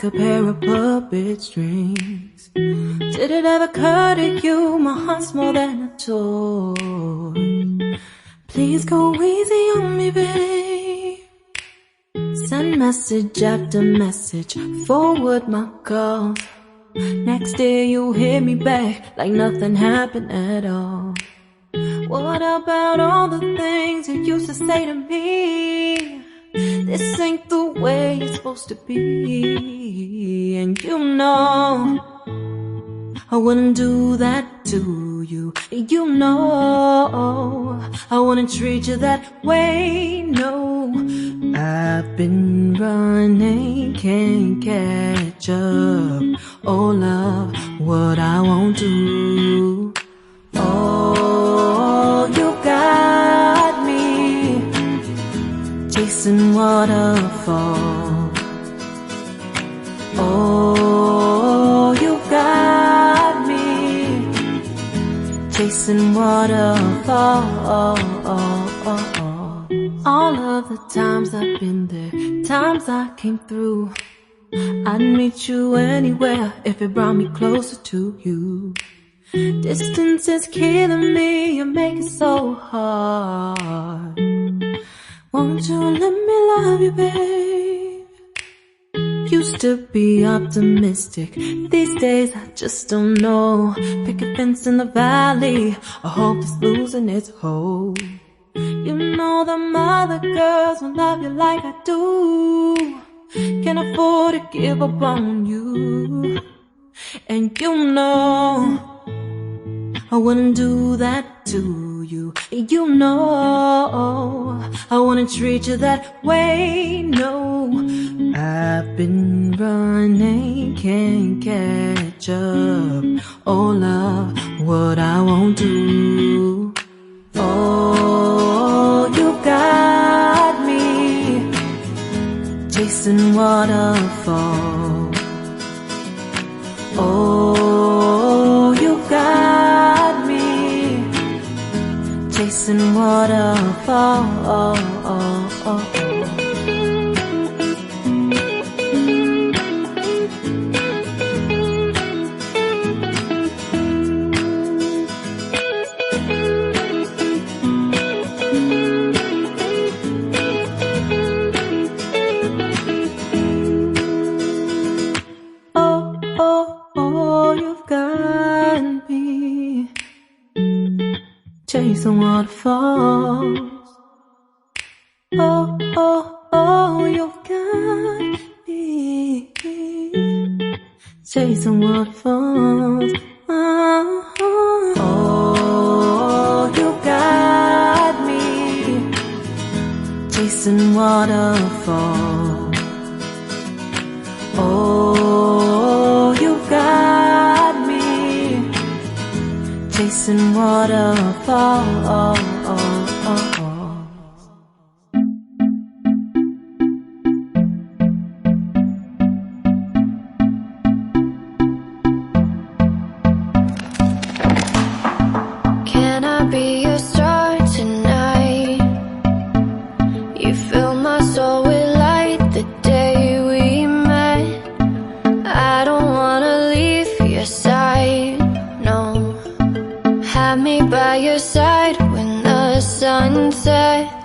like a pair of puppet strings. Did it ever occur to you my heart's more than a toy? Please go easy on me, babe. Send message after message, forward my calls. Next day you hit me back like nothing happened at all. What about all the things you used to say to me? This ain't the way it's supposed to be. And you know I wouldn't do that to you. You know I wouldn't treat you that way, no. I've been running, can't catch up. Oh love, what I won't do. Oh, you got me chasing waterfalls. Oh, you got me chasing waterfalls. All of the times I've been there, times I came through, I'd meet you anywhere if it brought me closer to you. Distance is killing me, you make it so hard. Won't you let me love you, babe? Used to be optimistic, these days I just don't know. Pick a fence in the valley, I hope it's losing its hold. You know them other girls won't love you like I do. Can't afford to give up on you. And you know I wouldn't do that to you. You know I wouldn't treat you that way, no. I've been running, can't catch up. Oh love, what I won't do. Oh, you got me chasing waterfalls. Oh, you got me chasing waterfalls. Chasing waterfalls. Oh, oh, oh, you've got me chasing waterfalls. Oh, oh, oh, you got me chasing waterfalls. Oh, you got me chasing waterfalls. Can I be your star tonight? You fill my soul with light the day we met. I don't wanna leave your side, no. Have me by your side when the sun sets.